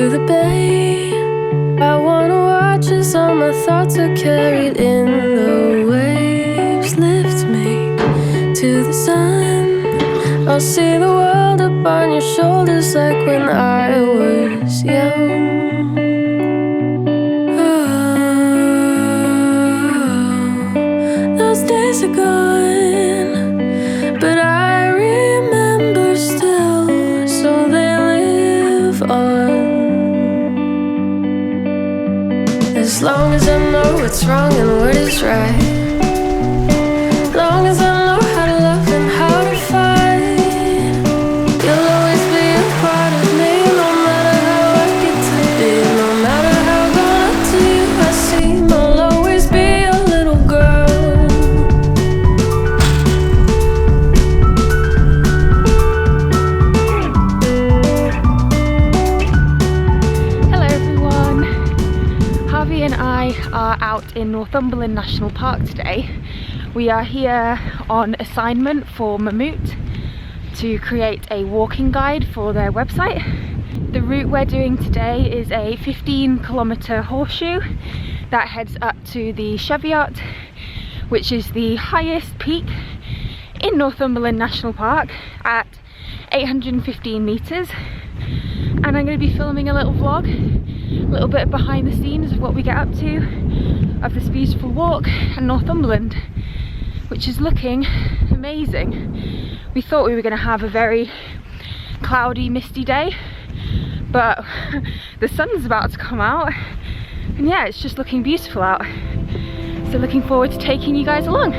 to the bay. I wanna watch as all my thoughts are carried in the waves. Lift me to the sun. I'll see the world up on your shoulders like when I was young. Those days are gone, but I remember still, so they live on. As long as I know what's wrong and what is right, long as I know how to love and how to fight, you'll always be a part of me, no matter how I get to be, no matter how gone up to you I seem, I'll always be a little girl. Harvey and I are out in Northumberland National Park today. We are here on assignment for Mammut to create a walking guide for their website. The route we're doing today is a 15-kilometre horseshoe that heads up to the Cheviot, which is the highest peak in Northumberland National Park at 815 metres. And I'm going to be filming a little vlog, a little bit behind the scenes of what we get up to of this beautiful walk in Northumberland, which is looking amazing. We thought we were going to have a very cloudy, misty day, but the sun's about to come out, and yeah, it's just looking beautiful out. So looking forward to taking you guys along.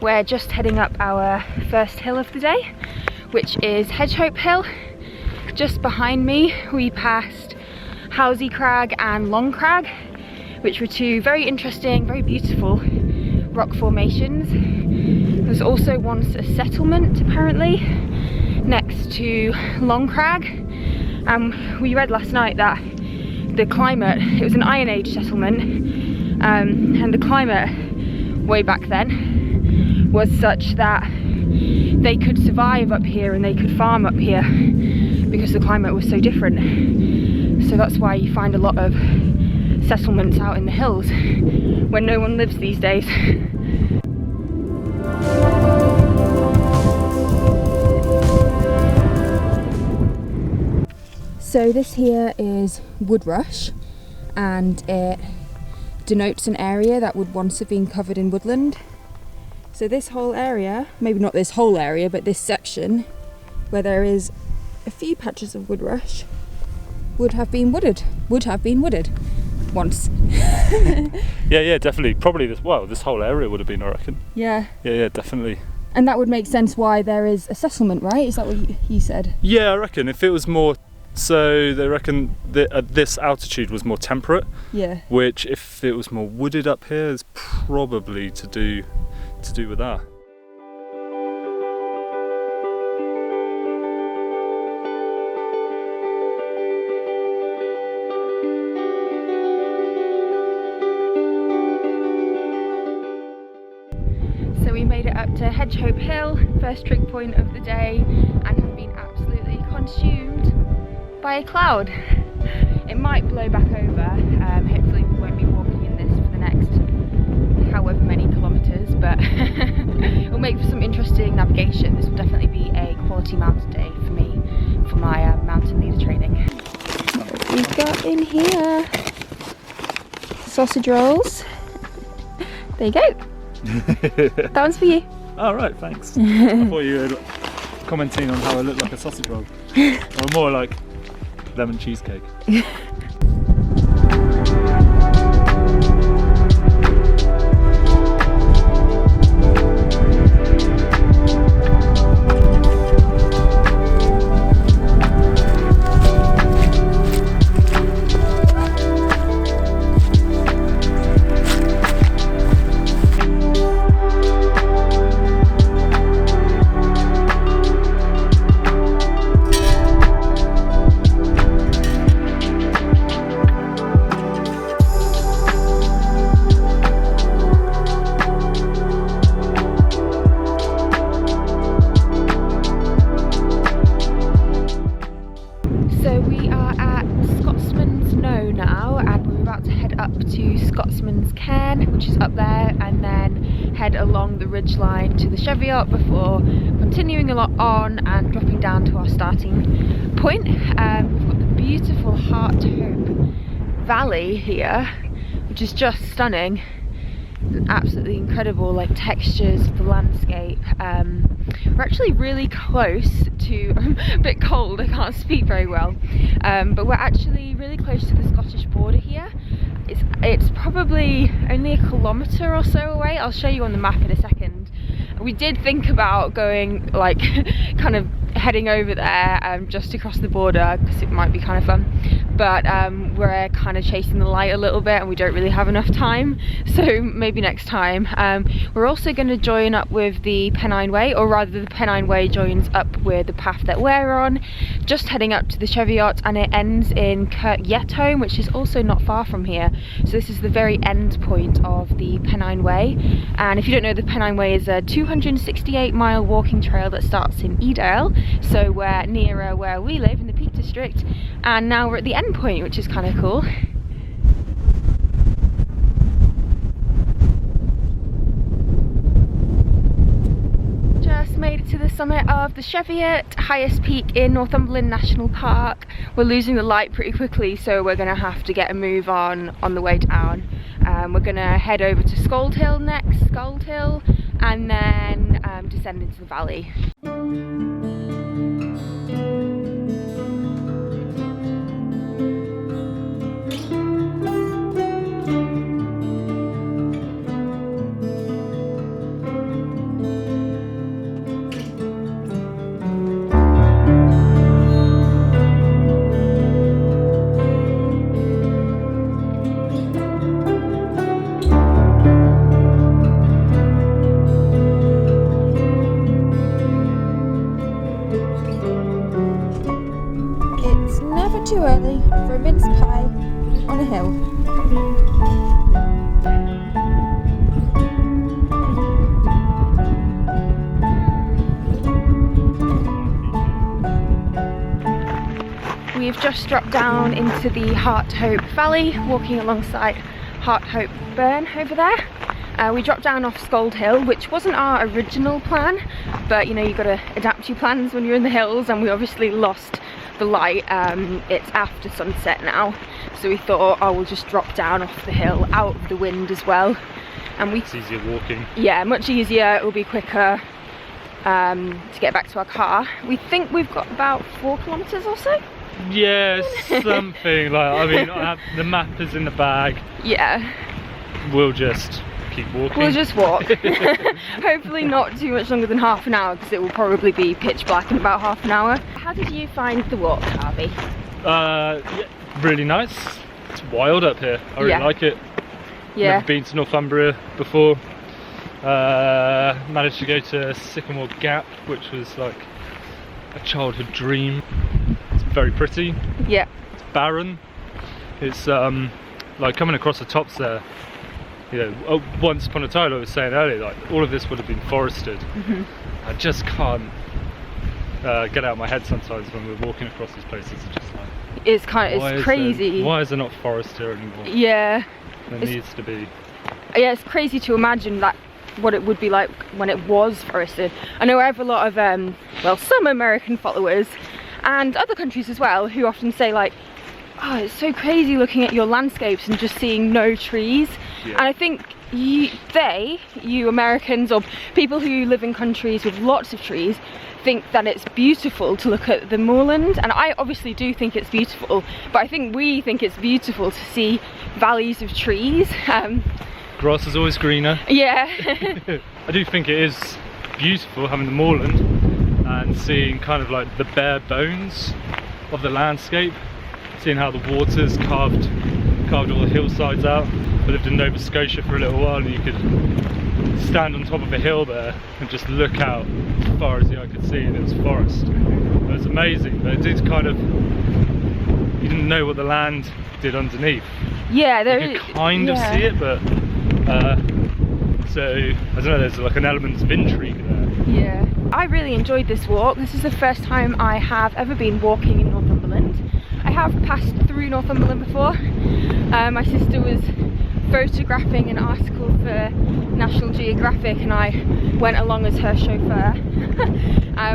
We're just heading up our first hill of the day, which is Hedgehog Hill. Just behind me we passed Housie Crag and Long Crag, which were two very interesting, very beautiful rock formations. There's also once a settlement apparently next to Long Crag. We read last night that the climate, it was an Iron Age settlement, and the climate way back then was such that they could survive up here and they could farm up here because the climate was so different. So that's why you find a lot of settlements out in the hills when no one lives these days. So this here is woodrush, and it denotes an area that would once have been covered in woodland. So this whole area, maybe not this whole area, but this section where there is a few patches of woodrush would have been wooded once. yeah, definitely. Probably this whole area would have been, I reckon. Yeah, definitely. And that would make sense why there is a settlement, right? Is that what you said? Yeah, I reckon if it was more, so they reckon that at this altitude was more temperate. Yeah. Which, if it was more wooded up here, is probably to do with that. So we made it up to Hedgehog Hill, first trig point of the day, and have been absolutely consumed by a cloud. It might blow back over. Hopefully we won't be walking in this for the next however many kilometres, but it'll make for some interesting navigation. This will definitely be a quality mountain day for me for my mountain leader training. What we've got in here, sausage rolls. There you go. That one's for you. Oh right, thanks. I thought you were commenting on how I look like a sausage roll, or more like lemon cheesecake. ridgeline to the Cheviot before continuing a lot on and dropping down to our starting point. We've got the beautiful Heart Hope Valley here, which is just stunning. Absolutely incredible like textures of the landscape. We're actually really close to, a bit cold, I can't speak very well, but we're actually really close to the Scottish border here. It's probably only a kilometre or so away. I'll show you on the map in a second. We did think about going like kind of heading over there just to cross the border because it might be kind of fun, but we're kind of chasing the light a little bit and we don't really have enough time, so maybe next time. We're also going to join up with the Pennine Way, or rather the Pennine Way joins up with the path that we're on, just heading up to the Cheviot, and it ends in Kirk Yetholm, which is also not far from here. So this is the very end point of the Pennine Way, and if you don't know, the Pennine Way is a 268-mile walking trail that starts in Edale, so we're nearer where we live in the Peak District, and now we're at the end point, which is kind of cool. Just made it to the summit of the Cheviot, highest peak in Northumberland National Park. We're losing the light pretty quickly, so we're going to have to get a move on the way down. We're going to head over to Scald Hill next, and then descend into the valley. Too early for a mince pie on a hill. We've just dropped down into the Heart Hope Valley, walking alongside Heart Hope Burn over there. We dropped down off Scald Hill, which wasn't our original plan, but you know, you've got to adapt your plans when you're in the hills, and we obviously lost the light. It's after sunset now, so we thought, oh, we'll just drop down off the hill out of the wind as well, and it's easier walking. Yeah, much easier. It will be quicker to get back to our car. We think we've got about 4 kilometers or so. Yeah, something like, I mean, the map is in the bag. Yeah, We'll just keep walking. we'll just walk. Hopefully not too much longer than half an hour, because it will probably be pitch black in about half an hour. How did you find the walk, Harvey? Yeah, really nice. It's wild up here. I really like it. Yeah. Never been to Northumberland before. Managed to go to Sycamore Gap, which was like a childhood dream. It's very pretty. Yeah. It's barren. It's like coming across the tops there. You know, once upon a time, I was saying earlier, like all of this would have been forested. I just can't get out of my head sometimes when we're walking across these places. It's just like, It's crazy. Why is there not forest here anymore? Yeah. There needs to be. Yeah, it's crazy to imagine that what it would be like when it was forested. I know I have a lot of well, some American followers and other countries as well, who often say like, oh, it's so crazy looking at your landscapes and just seeing no trees. Yeah. And I think you Americans, or people who live in countries with lots of trees, think that it's beautiful to look at the moorland, and I obviously do think it's beautiful, but I think we think it's beautiful to see valleys of trees. Grass is always greener. Yeah. I do think it is beautiful having the moorland and seeing kind of like the bare bones of the landscape, seeing how the water's carved all the hillsides out. I lived in Nova Scotia for a little while, and you could stand on top of a hill there and just look out as far as the eye could see, and it was forest. It was amazing, but it did kind of, you didn't know what the land did underneath. Yeah, there you could kind of see it, but so I don't know, there's like an element of intrigue there. Yeah, I really enjoyed this walk. This is the first time I have ever been walking in Northumberland. I have passed through Northumberland before. My sister was photographing an article for National Geographic, and I went along as her chauffeur,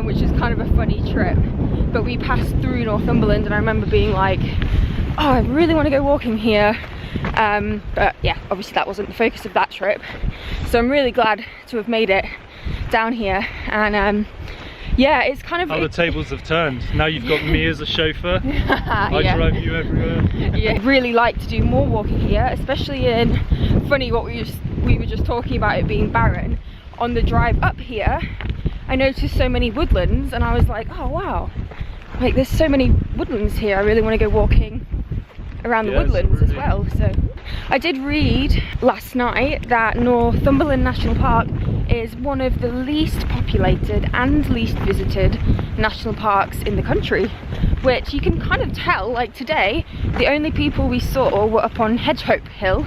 which is kind of a funny trip. But we passed through Northumberland, and I remember being like, oh, I really want to go walking here. But yeah, obviously that wasn't the focus of that trip. So I'm really glad to have made it down here, and yeah, it's kind of... How the tables have turned. Now you've got me as a chauffeur. I yeah. drive you everywhere. Yeah, I'd really like to do more walking here, especially in, funny what we were just talking about it being barren. On the drive up here, I noticed so many woodlands, and I was like, oh wow, like there's so many woodlands here. I really want to go walking around the woodlands as well. So I did read last night that Northumberland National Park is one of the least populated and least visited national parks in the country, which you can kind of tell. Like today, the only people we saw were up on Hedgehog Hill,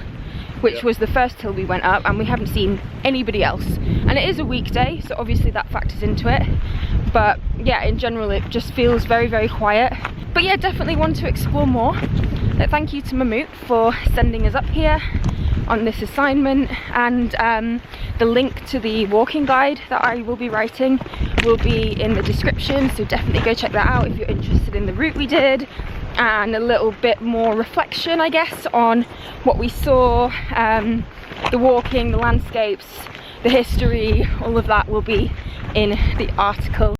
which was the first hill we went up, and we haven't seen anybody else. And it is a weekday, so obviously that factors into it. But yeah, in general it just feels very, very quiet. But yeah, definitely want to explore more. Thank you to Mammut for sending us up here on this assignment, and the link to the walking guide that I will be writing will be in the description, so definitely go check that out if you're interested in the route we did, and a little bit more reflection, I guess, on what we saw, the walking, the landscapes, the history, all of that will be in the article.